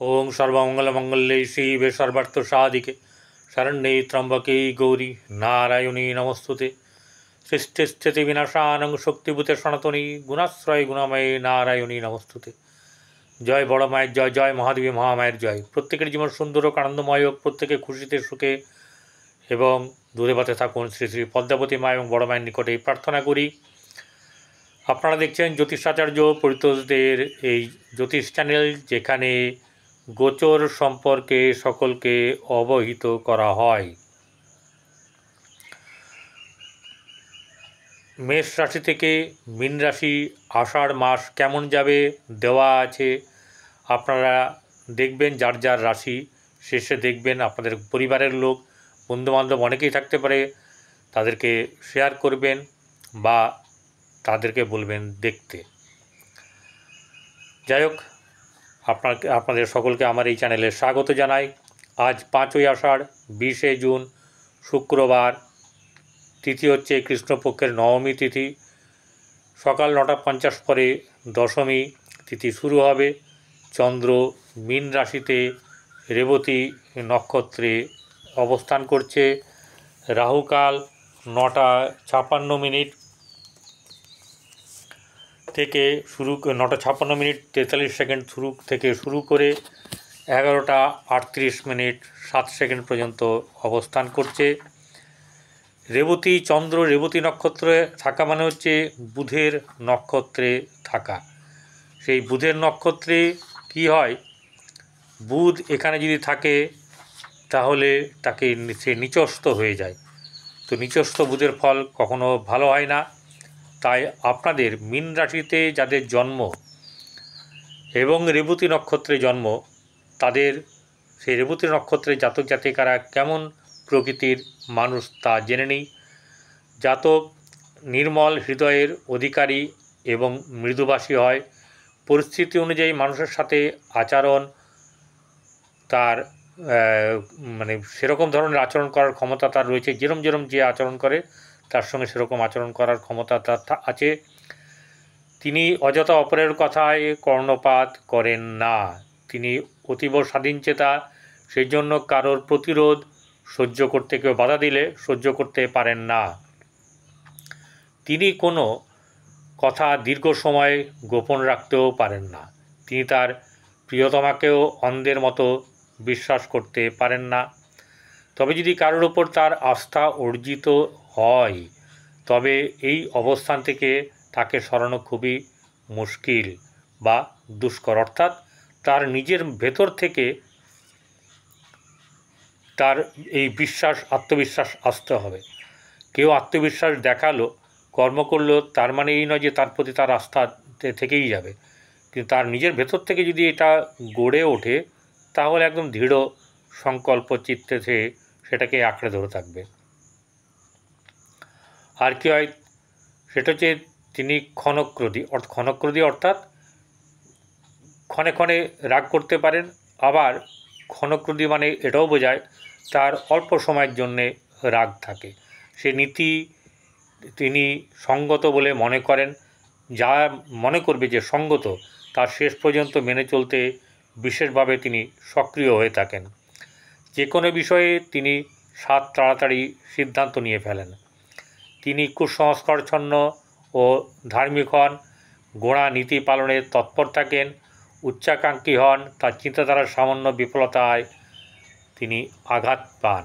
ओं सर्वमंगलमंगल्ये शिवे सर्वार्थसाधिके शरण्ये त्र्यंबके गौरी नारायणी नमस्तुते। सृष्टिस्थिति विनाशानं शक्तिभूते सनातनी गुणाश्रय गुणामये नारायणी नमस्तुते। जय बड़ मायर जय, जय महादेवी महामायर जय। प्रत्येकेर जीवन सुंदर और आनंदमय होक, प्रत्येके खुशिते सुखे एवं दूरे बाते थाकुन श्री श्री पद्मावती मा एवं बड़ मायेर निकटे प्रार्थना करी। আপনারা দেখছেন জ্যোতিষাচার্য পরিতোষদের এই জ্যোতিষ চ্যানেল, যেখানে গোচর সম্পর্কে সকলকে অবহিত করা হয়। মেষ রাশি থেকে মীন রাশি আষাঢ় মাস কেমন যাবে দেওয়া আছে। আপনারা দেখবেন যার যার রাশি, শেষে দেখবেন আপনাদের পরিবারের লোক বন্ধুবান্ধব অনেকেই থাকতে পারে, তাদেরকে শেয়ার করবেন বা তাদেরকে বলবেন দেখতে। যাই হোক, আপনাদের সকলকে আমার এই চ্যানেলে স্বাগত জানাই। আজ 5ই আষাঢ় 20শে জুন শুক্রবার, তিথি হচ্ছে কৃষ্ণপক্ষের নবমী তিথি। সকাল 9টা 50 পরে দশমী তিথি শুরু হবে। চন্দ্র মীন রাশিতে রেবতী নক্ষত্রে অবস্থান করছে। রাহুকাল 9টা 56 থেকে 9টা 56 43 থেকে শুরু করে 11টা 38 7 পর্যন্ত অবস্থান করছে। রেবতী চন্দ্র রেবতী নক্ষত্রে থাকা মানে হচ্ছে বুধের নক্ষত্রে থাকা। সেই বুধের নক্ষত্রে কি হয়, বুধ এখানে যদি থাকে তাহলে তাকে সে নিচস্থ হয়ে যায়। তো নিচস্থ বুধের ফল কখনো ভালো হয় না। তাই আপনাদের মীন রাশিতে যাদের জন্ম এবং রেবতী নক্ষত্রে জন্ম, তাদের সেই রেবতী নক্ষত্রের জাতক জাতিকারা কেমন প্রকৃতির মানুষ তা জেনে নিই। জাতক নির্মল হৃদয়ের অধিকারী এবং মৃদুভাষী হয়। পরিস্থিতি অনুযায়ী মানুষের সাথে আচরণ তার মানে সেরকম ধরনের আচরণ করার ক্ষমতা তার রয়েছে। যেরম যে আচরণ করে তার সঙ্গে সেরকম আচরণ করার ক্ষমতা তার আছে। তিনি অযথা অপরের কথায় কর্ণপাত করেন না। তিনি অতীব স্বাধীনচেতা, সেই জন্য কারোর প্রতিরোধ সহ্য করতে, কেউ বাধা দিলে সহ্য করতে পারেন না। তিনি কোনো কথা দীর্ঘ সময় গোপন রাখতেও পারেন না। তিনি তার প্রিয়তমাকেও অন্ধের মতো বিশ্বাস করতে পারেন না। তবে যদি কারোর ওপর তার আস্থা অর্জিত হয়, তবে এই অবস্থান থেকে তাকে সরানো খুবই মুশকিল বা দুষ্কর। অর্থাৎ তার নিজের ভেতর থেকে তার এই আত্মবিশ্বাস আসতে হবে। কেউ আত্মবিশ্বাস দেখালো, কর্ম করলো, তার মানে এই নয় যে তার প্রতি তার আস্থা থেকেই যাবে। কিন্তু তার নিজের ভেতর থেকে যদি এটা গড়ে ওঠে, তাহলে একদম দৃঢ় সংকল্প চিত্তে সেটাকে আঁকড়ে ধরে থাকবে। আর কি হয়, সেটা হচ্ছে তিনি ক্ষণক্রোধী অর্থাৎ ক্ষণে ক্ষণে রাগ করতে পারেন। আবার ক্ষণক্রোধী মানে এটাও বোঝায় তার অল্প সময়ের জন্যে রাগ থাকে। সে নীতি তিনি সঙ্গত বলে মনে করেন। যা মনে করবে যে সঙ্গত, তার শেষ পর্যন্ত মেনে চলতে বিশেষভাবে তিনি সক্রিয় হয়ে থাকেন। যে কোনো বিষয়ে তিনি তাড়াতাড়ি সিদ্ধান্ত নিয়ে ফেলেন। তিনি কুসংস্কারচ্ছন্ন ও ধার্মিক হন, গোঁড়া নীতি পালনে তৎপর থাকেন, উচ্চাকাঙ্ক্ষী হন। তার চিন্তাধারার সামান্য বিফলতায় তিনি আঘাত পান।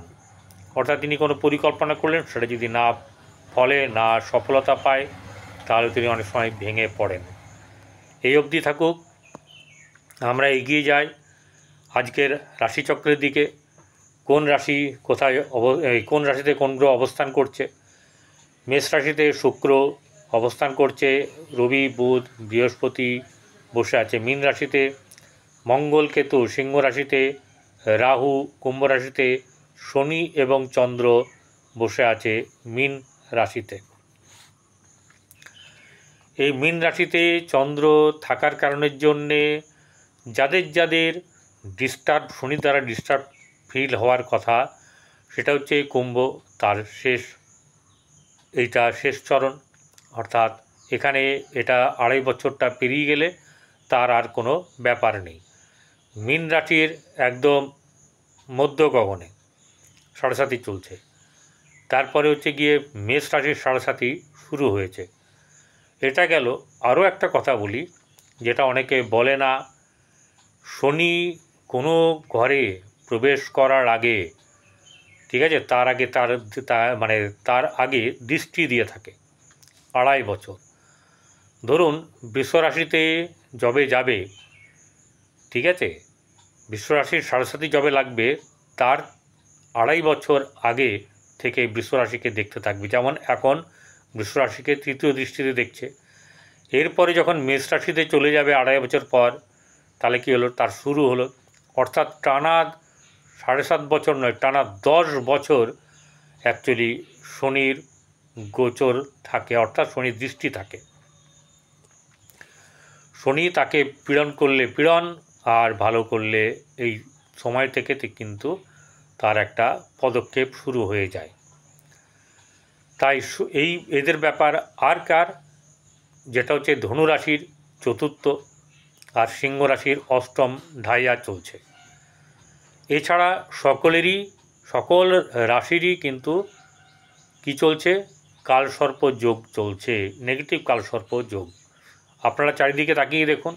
অর্থাৎ তিনি কোনো পরিকল্পনা করলেন, সেটা যদি না ফলে না সফলতা পায়, তাহলে তিনি অনেক সময় ভেঙে পড়েন। এই অবধি থাকুক, আমরা এগিয়ে যাই আজকের রাশিচক্রের দিকে। কোন রাশি কোন রাশিতে কোন গ্রহ অবস্থান করছে। মেষ রাশিতে শুক্র অবস্থান করছে, রবি বুধ বৃহস্পতি বসে আছে মীন রাশিতে, মঙ্গল কেতু সিংহ রাশিতে, রাহু কুম্ভ রাশিতে, শনি এবং চন্দ্র বসে আছে মীন রাশিতে। এই মীন রাশিতে চন্দ্র থাকার কারণের জন্যে যাদের শনি দ্বারা ডিস্টার্ব ফিল হওয়ার কথা, সেটা হচ্ছে কুম্ভ, তার শেষ চরণ। অর্থাৎ এখানে এটা 2.5 বছরটা পেরিয়ে গেলে তার আর কোনো ব্যাপার নেই। মীন রাশির একদম মধ্য গগনে সাড়ে চলছে। তারপরে হচ্ছে গিয়ে মেষ রাশির সাড়ে শুরু হয়েছে। এটা গেল। আরও একটা কথা বলি, যেটা অনেকে বলে না, শনি কোনো ঘরে প্রবেশ করার আগে, ঠিক আছে, তার আগে তার আগে দৃষ্টি দিয়ে থাকে 2.5 বছর। ধরুন বৃষ রাশিতে যবে যাবে, ঠিক আছে, বৃষ রাশির সাড়ে যবে লাগবে, তার 2.5 বছর আগে থেকে বৃষ রাশিকে দেখতে থাকবে। যেমন এখন বৃষ রাশিকে তৃতীয় দৃষ্টিতে দেখছে, এরপরে যখন মেষ রাশিতে চলে যাবে 2.5 বছর পর, তাহলে কী হলো, তার শুরু হলো। অর্থাৎ টানা 7.5 বছর নয়, টানা 10 বছর অ্যাকচুয়ালি শনির গোচর থাকে, অর্থাৎ শনির দৃষ্টি থাকে। শনি তাকে পীড়ন করলে পীড়ন, আর ভালো করলে এই সময় থেকে কিন্তু তার একটা পদক্ষেপ শুরু হয়ে যায়। তাই এদের ব্যাপার আর কার, যেটা হচ্ছে ধনু রাশির চতুর্থ আর সিংহ রাশির অষ্টম ঢাইয়া চলছে। এছাড়া সকল রাশিরই কিন্তু কি চলছে, কালসর্প যোগ চলছে, নেগেটিভ কালসর্প যোগ। আপনারা চারিদিকে তাকিয়ে দেখুন,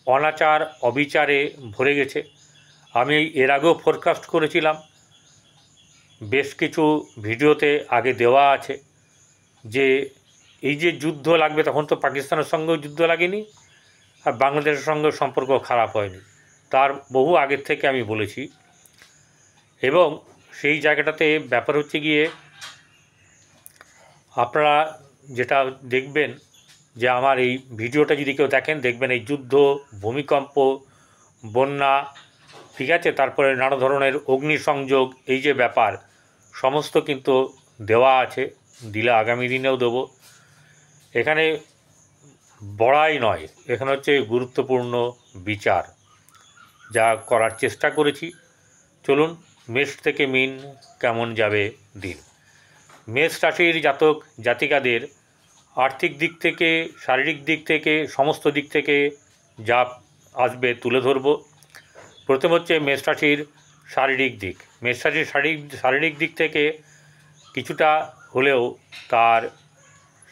অনাচার অবিচারে ভরে গেছে। আমি এর আগেও ফোরকাস্ট করেছিলাম, বেশ কিছু ভিডিওতে আগে দেওয়া আছে, যে এই যে যুদ্ধ লাগবে, তখন তো পাকিস্তানের সঙ্গেও যুদ্ধ লাগেনি আর বাংলাদেশের সঙ্গে সম্পর্ক খারাপ হয়নি, তার বহু আগের থেকে আমি বলেছি। এবং সেই জায়গাটাতে ব্যাপার হচ্ছে গিয়ে, আপনারা যেটা দেখবেন, যে আমার এই ভিডিওটা যদি কেউ দেখেন, দেখবেন এই যুদ্ধ, ভূমিকম্প, বন্যা, ঠিক আছে, তারপরে নানা ধরনের অগ্নিসংযোগ, এই যে ব্যাপার সমস্ত কিন্তু দেওয়া আছে, দিলে আগামী দিনেও দেবো। এখানে বড়াই নয়, এখানে হচ্ছে গুরুত্বপূর্ণ বিচার, যা করার চেষ্টা করেছি। চলুন, মেষ থেকে মীন কেমন যাবে দিন। মেষ রাশির জাতক জাতিকাদের আর্থিক দিক থেকে, শারীরিক দিক থেকে, সমস্ত দিক থেকে যা আসবে তুলে ধরব। প্রথম হচ্ছে মেষ রাশির শারীরিক দিক। মেষ রাশির শারীরিক দিক থেকে কিছুটা হলেও তার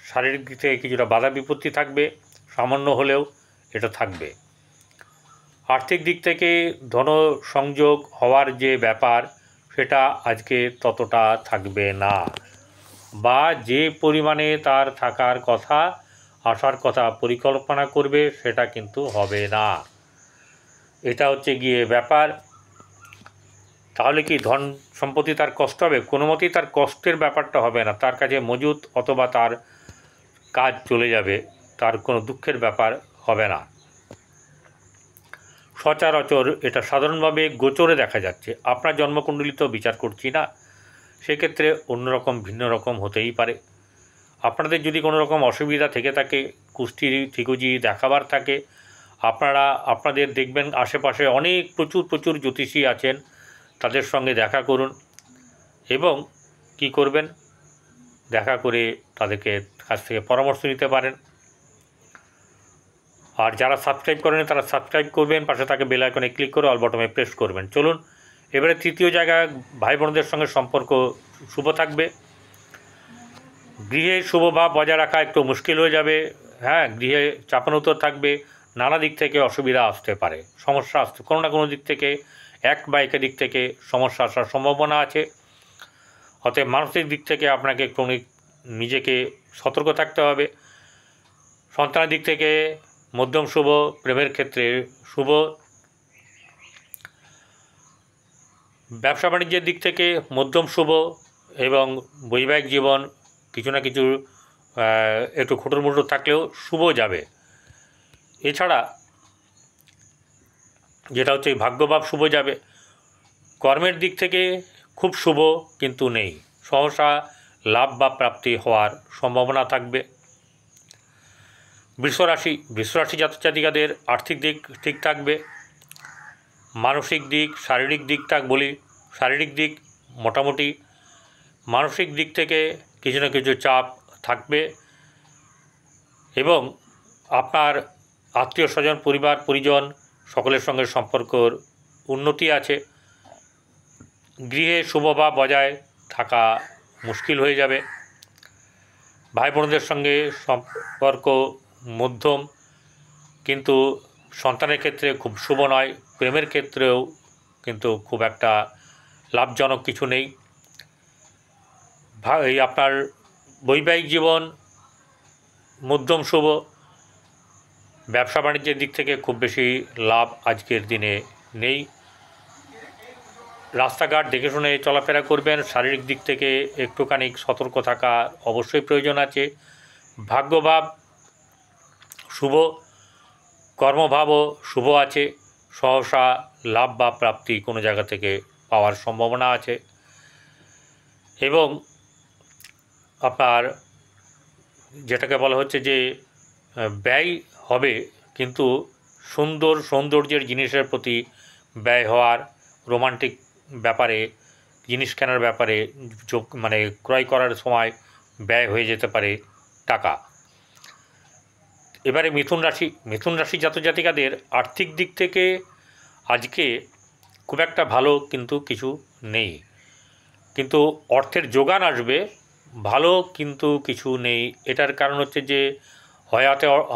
শারীরিক দিক থেকে কিছুটা বাধা বিপত্তি থাকবে, সামান্য হলেও এটা থাকবে। আর্থিক দিক থেকে ধন সংযোগ হওয়ার যে ব্যাপার, সেটা আজকে ততটা থাকবে না, বা যে পরিমাণে তার থাকার কথা, আসার কথা, পরিকল্পনা করবে, সেটা কিন্তু হবে না। এটা হচ্ছে গিয়ে ব্যাপার। তাহলে কি ধন সম্পত্তি তার কষ্ট হবে? কোনো মতেই তার কষ্টের ব্যাপারটা হবে না, তার কাছে মজুত অথবা তার কাজ চলে যাবে, তার কোনো দুঃখের ব্যাপার হবে না। সচরাচর এটা সাধারণভাবে গোচরে দেখা যাচ্ছে, আপনার জন্মকুণ্ডলিতেও বিচার করছি না, সেক্ষেত্রে অন্যরকম ভিন্ন রকম হতেই পারে। আপনাদের যদি কোনো রকম অসুবিধা থেকে থাকে, কুষ্টি ঠিকুজি দেখাবার থাকে, আপনারা আপনাদের দেখবেন আশেপাশে অনেক প্রচুর জ্যোতিষী আছেন, তাদের সঙ্গে দেখা করুন এবং কি করবেন, দেখা করে তাদেরকে কাছ থেকে পরামর্শ নিতে পারেন। আর যারা সাবস্ক্রাইব করেন তারা সাবস্ক্রাইব করবেন, পাশে থাকে বেল আইকনে ক্লিক করে অল বটমে প্রেস করবেন। চলুন এবারে তৃতীয় জায়গায়, ভাই বোনদের সঙ্গে সম্পর্ক শুভ থাকবে। গৃহে শুভ ভাব বজায় রাখা একটু মুশকিল হয়ে যাবে। হ্যাঁ, গৃহে চাপানোতর থাকবে, নানা দিক থেকে অসুবিধা আসতে পারে, সমস্যা আসতে, কোনো না কোনো দিক থেকে এক বা একাধিক থেকে সমস্যা আসার সম্ভাবনা আছে। অতএব মানসিক দিক থেকে আপনাকে একটু নিজেকে সতর্ক থাকতে হবে। সন্তানের দিক থেকে মধ্যম শুভ, প্রেমের ক্ষেত্রে শুভ, ব্যবসা বাণিজ্যের দিক থেকে মধ্যম শুভ, এবং বৈবাহিক জীবন কিছু না কিছু একটু খুঁটোর থাকলেও শুভ যাবে। এছাড়া যেটা হচ্ছে ভাগ্যভাব শুভ যাবে। কর্মের দিক থেকে খুব শুভ কিন্তু নেই, সহসা লাভ বা প্রাপ্তি হওয়ার সম্ভাবনা থাকবে। বৃষরাশি জাতক জাতিকাদের আর্থিক দিক ঠিক থাকবে। মানসিক দিক, শারীরিক দিকটা বলি, শারীরিক দিক মোটামুটি, মানসিক দিক থেকে কিছু না কিছু চাপ থাকবে, এবং আপনার আত্মীয় স্বজন, পরিবার পরিজন, সকলের সঙ্গে সম্পর্কর উন্নতি আছে। গৃহে শুভভাব বজায় থাকা মুশকিল হয়ে যাবে। ভাই বোনদের সঙ্গে সম্পর্ক মধ্যম, কিন্তু সন্তানের ক্ষেত্রে খুব শুভ নয়। প্রেমের ক্ষেত্রেও কিন্তু খুব একটা লাভজনক কিছু নেই। এই আপনার বৈবাহিক জীবন মধ্যম শুভ। ব্যবসা বাণিজ্যের দিক থেকে খুব বেশি লাভ আজকের দিনে নেই। রাস্তাঘাট দেখে শুনে চলাফেরা করবেন। শারীরিক দিক থেকে একটুখানি সতর্ক থাকা অবশ্যই প্রয়োজন আছে। ভাগ্যভাব শুভ, কর্মভাবও শুভ আছে। সহসা লাভ বা প্রাপ্তি কোনো জায়গা থেকে পাওয়ার সম্ভাবনা আছে। এবং আপনার যেটাকে বলা হচ্ছে যে ব্যয় হবে, কিন্তু সৌন্দর্যের জিনিসের প্রতি ব্যয় হওয়ার, রোমান্টিক ব্যাপারে, জিনিস কেনার ব্যাপারে মানে ক্রয় করার সময় ব্যয় হয়ে যেতে পারে টাকা। এবারে মিথুন রাশি জাতক জাতিকাদের আর্থিক দিক থেকে আজকে খুব একটা ভালো কিন্তু কিছু নেই। কিন্তু অর্থের যোগান আসবে, ভালো কিন্তু কিছু নেই। এটার কারণ হচ্ছে যে হয়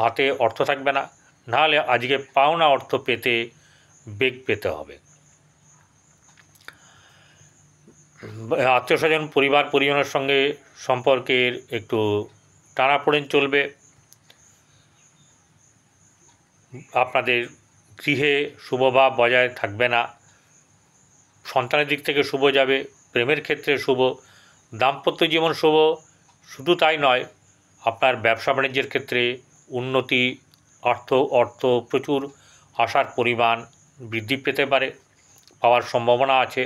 হাতে অর্থ থাকবে না, নাহলে আজকে পাওনা অর্থ পেতে বেগ পেতে হবে। আত্মীয় স্বজন পরিজনের সঙ্গে সম্পর্কের একটু টানাপোড়েন চলবে। আপনাদের গৃহে শুভভাব বজায় থাকবে না। সন্তানের দিক থেকে শুভ যাবে, প্রেমের ক্ষেত্রে শুভ, দাম্পত্য জীবন শুভ। শুধু তাই নয়, আপনার ব্যবসা বাণিজ্যের ক্ষেত্রে উন্নতি, অর্থ প্রচুর আসার পরিমাণ বৃদ্ধি পেতে পারে, পাওয়ার সম্ভাবনা আছে।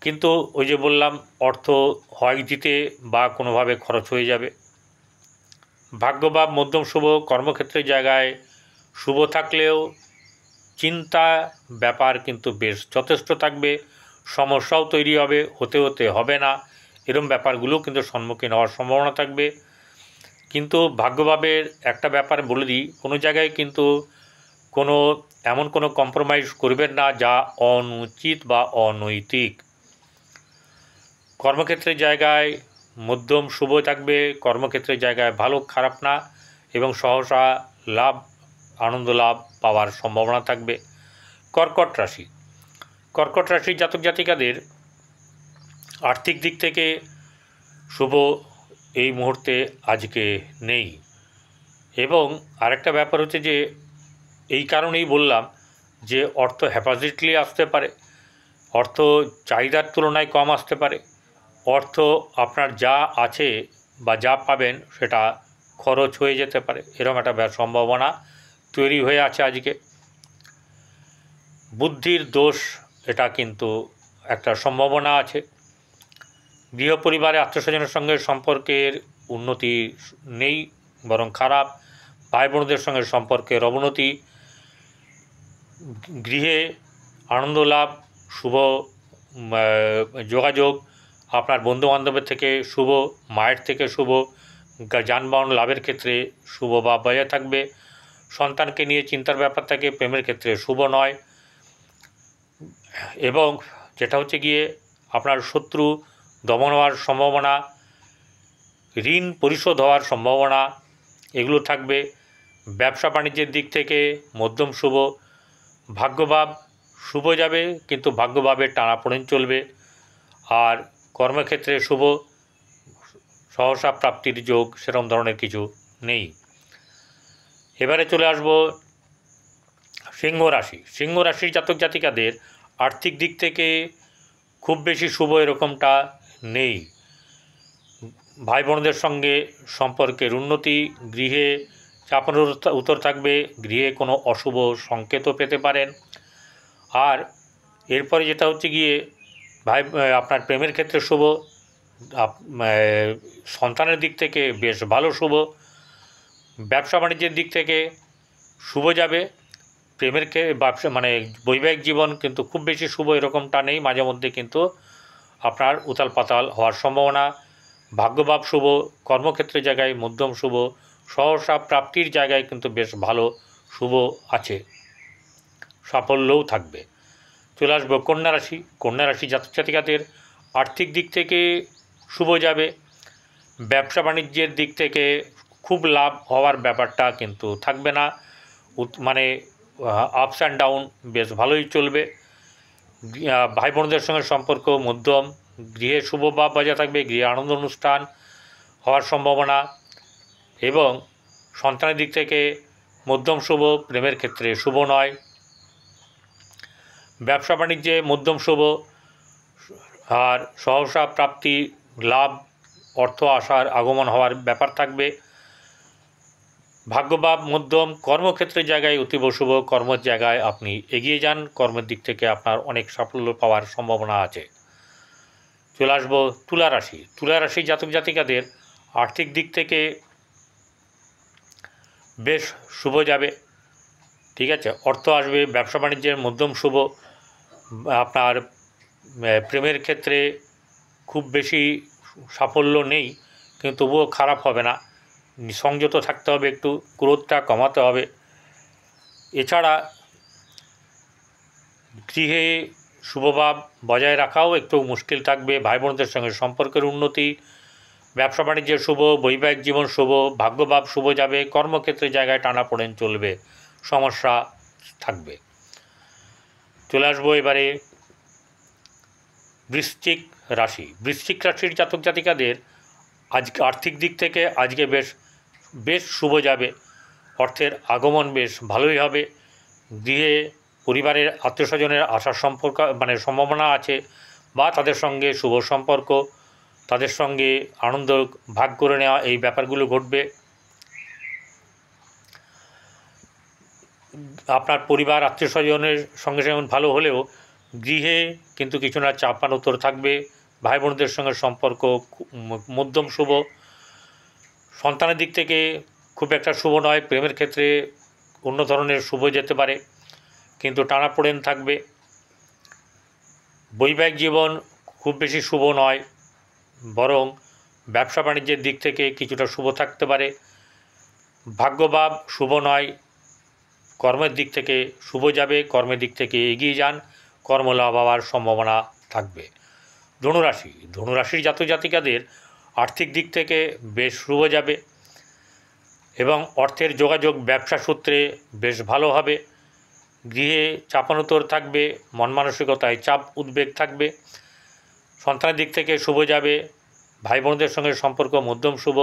কিন্তু ওই যে বললাম, অর্থ হয় দিতে বা কোনোভাবে খরচ হয়ে যাবে। ভাগ্যভাব মধ্যম শুভ, কর্মক্ষেত্রের জায়গায় শুভ থাকলেও চিন্তা ব্যাপার কিন্তু বেশ যথেষ্ট থাকবে। সমস্যাও তৈরি হতে হবে না, এরম ব্যাপারগুলো কিন্তু সম্মুখীন হওয়ার সম্ভাবনা থাকবে। কিন্তু ভাগ্যভাবের একটা ব্যাপার বলে দিই, কোনো জায়গায় কিন্তু এমন কোনো কম্প্রোমাইজ করবেন না যা অনুচিত বা অনৈতিক। কর্মক্ষেত্রের জায়গায় মধ্যম শুভ থাকবে, কর্মক্ষেত্রের জায়গায় ভালো খারাপ না, এবং সহসা আনন্দ লাভ পাওয়ার সম্ভাবনা থাকবে। কর্কট রাশি জাতক জাতিকাদের আর্থিক দিক থেকে শুভ এই মুহূর্তে আজকে নেই। এবং আরেকটা ব্যাপার হচ্ছে যে এই কারণেই বললাম যে অর্থ হ্যাপাজিটলি আসতে পারে, অর্থ চাহিদার তুলনায় কম আসতে পারে, অর্থ আপনার যা আছে বা যা পাবেন সেটা খরচ হয়ে যেতে পারে, এরকম একটা সম্ভাবনা তৈরি হয়ে আছে আজকে। বুদ্ধির দোষ, এটা কিন্তু একটা সম্ভাবনা আছে। গৃহ পরিবারে আত্মীয়স্বজনের সঙ্গে সম্পর্কের উন্নতি নেই, বরং খারাপ। ভাই বোনদের সঙ্গে সম্পর্কের অবনতি। গৃহে আনন্দ লাভ, শুভ যোগাযোগ, আপনার বন্ধুবান্ধবের থেকে শুভ, মায়ের থেকে শুভ, যানবাহন লাভের ক্ষেত্রে শুভ বা বজায় থাকবে। সন্তানকে নিয়ে চিন্তার ব্যাপার থাকে, প্রেমের ক্ষেত্রে শুভ নয়। এবং যেটা হচ্ছে গিয়ে আপনার শত্রু দমন হওয়ার সম্ভাবনা, ঋণ পরিশোধ হওয়ার সম্ভাবনা, এগুলো থাকবে। ব্যবসা বাণিজ্যের দিক থেকে মধ্যম শুভ। ভাগ্যভাব শুভ যাবে, কিন্তু ভাগ্যভাবের টানাপোড়েন চলবে। আর কর্মক্ষেত্রে শুভ, সহসা প্রাপ্তির যোগ সেরকম ধরনের কিছু নেই। এবারে চলে আসব সিংহ রাশির জাতক জাতিকাদের আর্থিক দিক থেকে খুব বেশি শুভ এরকমটা নেই। ভাই বোনদের সঙ্গে সম্পর্কের উন্নতি, গৃহে চাপানোর উত্তর থাকবে, গৃহে কোনো অশুভ সংকেতও পেতে পারেন। আর এরপরে যেটা হচ্ছে গিয়ে আপনার প্রেমের ক্ষেত্রে শুভ, সন্তানের দিক থেকে বেশ ভালো শুভ। ব্যবসা বাণিজ্যের দিক থেকে শুভ যাবে। প্রেমের ব্যবসা বৈবাহিক জীবন কিন্তু খুব বেশি শুভ এরকমটা নেই, মাঝে মধ্যে কিন্তু আপনার উতাল পাতাল হওয়ার সম্ভাবনা। ভাগ্যভাব শুভ, কর্মক্ষেত্রের জায়গায় মধ্যম শুভ, সহসা প্রাপ্তির জায়গায় কিন্তু বেশ ভালো শুভ আছে। সাফল্যও থাকবে। চলে আসবো কন্যা রাশি। কন্যা রাশি জাতক জাতিকাদের আর্থিক দিক থেকে শুভ যাবে। ব্যবসা বাণিজ্যের দিক থেকে খুব লাভ হওয়ার ব্যাপারটা কিন্তু থাকবে না, মানে আপস অ্যান্ড ডাউন বেশ ভালোই চলবে। ভাই বোনদের সঙ্গে সম্পর্ক মধ্যম, গৃহে শুভ ভাব বজায় থাকবে, গৃহে আনন্দ অনুষ্ঠান হওয়ার সম্ভাবনা, এবং সন্তানের দিক থেকে মধ্যম শুভ, প্রেমের ক্ষেত্রে শুভ নয়। ব্যবসা বাণিজ্যে মধ্যম শুভ, আর সহসা প্রাপ্তি, লাভ, অর্থ আসার আগমন হওয়ার ব্যাপার থাকবে। ভাগ্যভাব মধ্যম, কর্মক্ষেত্রের জায়গায় অতীব শুভ, কর্মের জায়গায় আপনি এগিয়ে যান, কর্মের দিক থেকে আপনার অনেক সাফল্য পাওয়ার সম্ভাবনা আছে। চলে আসবো তুলা রাশি। তুলা রাশি জাতক জাতিকাদের আর্থিক দিক থেকে বেশ শুভ যাবে, ঠিক আছে। অর্থ আসবে, ব্যবসা বাণিজ্যের মধ্যম শুভ, আপনার প্রেমের ক্ষেত্রে খুব বেশি সাফল্য নেই, কিন্তু তবুও খারাপ হবে না। সংযত থাকতে হবে, একটু ক্রোধটা কমাতে হবে। এছাড়া গৃহে শুভভাব বজায় রাখাও একটু মুশকিল থাকবে। ভাই বোনদের সঙ্গে সম্পর্কের উন্নতি, ব্যবসা বাণিজ্যের শুভ, বৈবাহিক জীবন শুভ, ভাগ্যভাব শুভ যাবে। কর্মক্ষেত্রের জায়গায় টানাপোড়েন চলবে, সমস্যা থাকবে। চলে আসবো এবারে বৃশ্চিক রাশি। বৃশ্চিক রাশির জাতক জাতিকাদের আজকে আর্থিক দিক থেকে আজকে বেশ শুভ যাবে। অর্থের আগমন বেশ ভালোই হবে। গৃহে পরিবারের আত্মীয় স্বজনের আসার সম্ভাবনা আছে, বা তাদের সঙ্গে শুভ সম্পর্ক, তাদের সঙ্গে আনন্দ ভাগ করে নেওয়া, এই ব্যাপারগুলো ঘটবে। আপনার পরিবার আত্মীয় স্বজনের সঙ্গে যেমন ভালো হলেও গৃহে কিন্তু কিছু না চাপানোতর থাকবে। ভাই বোনদের সঙ্গে সম্পর্ক মধ্যম শুভ, সন্তানের দিক থেকে খুব একটা শুভ নয়, প্রেমের ক্ষেত্রে অন্য ধরনের শুভ যেতে পারে, কিন্তু টানাপোড়েন থাকবে। বৈবাহিক জীবন খুব বেশি শুভ নয়, বরং ব্যবসা বাণিজ্যের দিক থেকে কিছুটা শুভ থাকতে পারে। ভাগ্যভাব শুভ নয়, কর্মের দিক থেকে শুভ যাবে, কর্মের দিক থেকে এগিয়ে যান, কর্মলাভ হওয়ার সম্ভাবনা থাকবে। ধনুরাশি। ধনুরাশির জাতক জাতিকাদের আর্থিক দিক থেকে বেশ শুভ যাবে, এবং অর্থের যোগাযোগ ব্যবসা সূত্রে বেশ ভালো হবে। গৃহে চাপানোতর থাকবে, মন মানসিকতায় চাপ উদ্বেগ থাকবে। সন্তানের দিক থেকে শুভ যাবে, ভাই বোনদের সঙ্গে সম্পর্ক মধ্যম শুভ,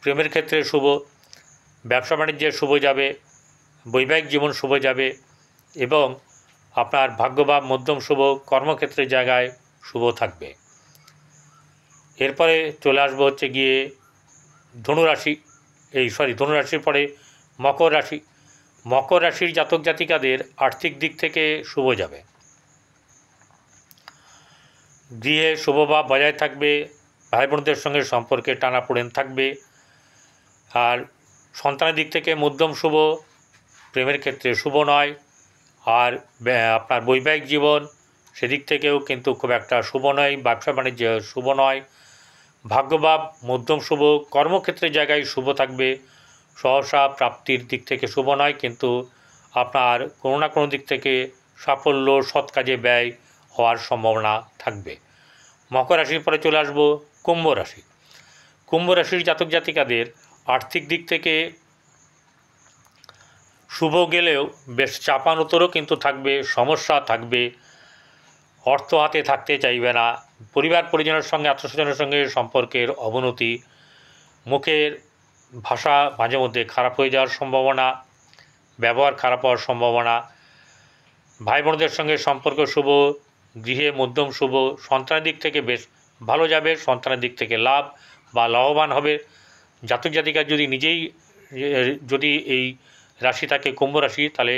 প্রেমের ক্ষেত্রে শুভ, ব্যবসা বাণিজ্যে শুভ যাবে, বৈবাহিক জীবন শুভ যাবে, এবং আপনার ভাগ্যভাব মধ্যম শুভ, কর্মক্ষেত্রের জায়গায় শুভ থাকবে। এরপরে চলে আসবো হচ্ছে গিয়ে ধনুরাশি, ধনুরাশির পরে মকর রাশি। মকর রাশির জাতক জাতিকাদের আর্থিক দিক থেকে শুভ যাবে। গৃহে শুভভাব বজায় থাকবে, ভাই বোনদের সঙ্গে সম্পর্কে টানাপোড়েন থাকবে, আর সন্তানের দিক থেকে মধ্যম শুভ, প্রেমের ক্ষেত্রে শুভ নয়, আর আপনার বৈবাহিক জীবন সেদিক থেকেও কিন্তু খুব একটা শুভ নয়, ব্যবসা বাণিজ্য শুভ নয়। ভাগ্যভাব মধ্যম শুভ, কর্মক্ষেত্রের জায়গায় শুভ থাকবে, সহসা প্রাপ্তির দিক থেকে শুভ নয়, কিন্তু আপনার কোনো না কোনো দিক থেকে সাফল্য, সৎ কাজে ব্যয় হওয়ার সম্ভাবনা থাকবে। মকর রাশির পরে চলে আসবো কুম্ভ রাশি। কুম্ভ রাশির জাতক জাতিকাদের আর্থিক দিক থেকে শুভ গেলেও বেশ চাপানোতরও কিন্তু থাকবে, সমস্যা থাকবে। অর্থ হাতে থাকতে চাইবে না, পরিবার পরিজনের সঙ্গে আত্মস্বজনের সঙ্গে সম্পর্কের অবনতি, মুখের ভাষা মাঝে মধ্যে খারাপ হয়ে যাওয়ার সম্ভাবনা, ব্যবহার খারাপ হওয়ার সম্ভাবনা। ভাই বোনদের সঙ্গে সম্পর্ক শুভ, গৃহে মধ্যম শুভ, সন্তানের দিক থেকে বেশ ভালো যাবে, সন্তানের দিক থেকে লাভ বা লাভবান হবে। জাতক জাতিকা যদি এই রাশি থাকে কুম্ভ রাশি, তাহলে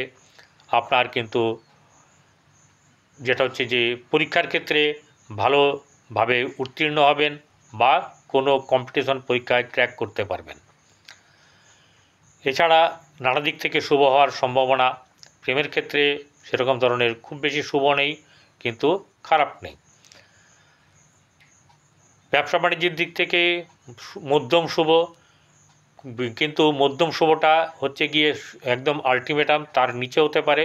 আপনার কিন্তু যেটা হচ্ছে যে পরীক্ষার ক্ষেত্রে ভালোভাবে উত্তীর্ণ হবেন, বা কোনো কম্পিটিশন পরীক্ষায় ক্র্যাক করতে পারবেন। এছাড়া নানা দিক থেকে শুভ হওয়ার সম্ভাবনা। প্রেমের ক্ষেত্রে সেরকম ধরনের খুব বেশি শুভ নেই, কিন্তু খারাপ নেই। ব্যবসা বাণিজ্যের দিক থেকে মধ্যম শুভ, কিন্তু মধ্যম শুভটা হচ্ছে গিয়ে একদম আলটিমেটাম, তার নিচে হতে পারে,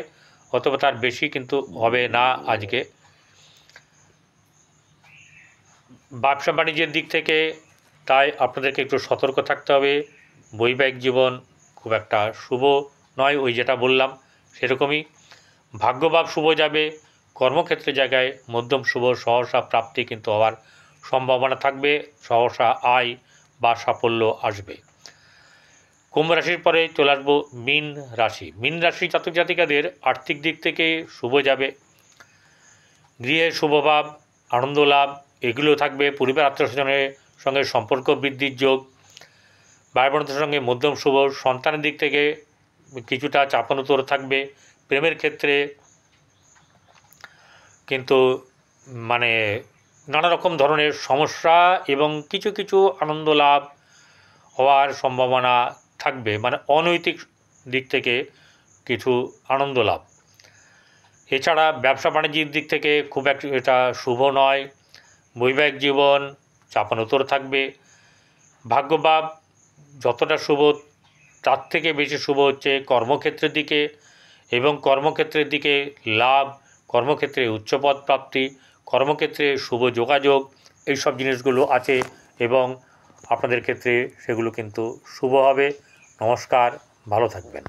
অথবা তার বেশি কিন্তু হবে না আজকে। ব্যবসা বাণিজ্যের দিক থেকে তাই আপনাদেরকে একটু সতর্ক থাকতে হবে। বৈবাহিক জীবন খুব একটা শুভ নয়, ওই যেটা বললাম সেরকমই। ভাগ্যভাব শুভ যাবে, কর্মক্ষেত্রের জায়গায় মধ্যম শুভ, সহসা প্রাপ্তি কিন্তু হওয়ার সম্ভাবনা থাকবে, সহসা আয় বা সাফল্য আসবে। কুম্ভ রাশির পরে চলে আসবো মীন রাশি। মীন রাশি জাতক জাতিকাদের আর্থিক দিক থেকে শুভ যাবে, গৃহে শুভভাব, আনন্দ লাভ এগুলো থাকবে। পরিবার আত্মীয়স্বজনের সঙ্গে সম্পর্ক বৃদ্ধির যোগ, ভাই বোনদের সঙ্গে মধ্যম শুভ। সন্তানের দিক থেকে কিছুটা চাপানোতর থাকবে। প্রেমের ক্ষেত্রে কিন্তু মানে নানা রকম ধরনের সমস্যা এবং কিছু কিছু আনন্দ লাভ হওয়ার সম্ভাবনা থাকবে, মানে অনৈতিক দিক থেকে কিছু আনন্দ লাভ। এছাড়া ব্যবসা বাণিজ্যের দিক থেকে খুব একটা এটা শুভ নয়। বৈবাহিক জীবন চাপানোতর থাকবে। ভাগ্যভাব যতটা শুভ তার থেকে বেশি শুভ হচ্ছে কর্মক্ষেত্রের দিকে, এবং কর্মক্ষেত্রের দিকে লাভ, কর্মক্ষেত্রে উচ্চপদ প্রাপ্তি, কর্মক্ষেত্রে শুভ যোগাযোগ, এইসব জিনিসগুলো আছে এবং আপনাদের ক্ষেত্রে সেগুলো কিন্তু শুভ হবে। নমস্কার, ভালো থাকবেন।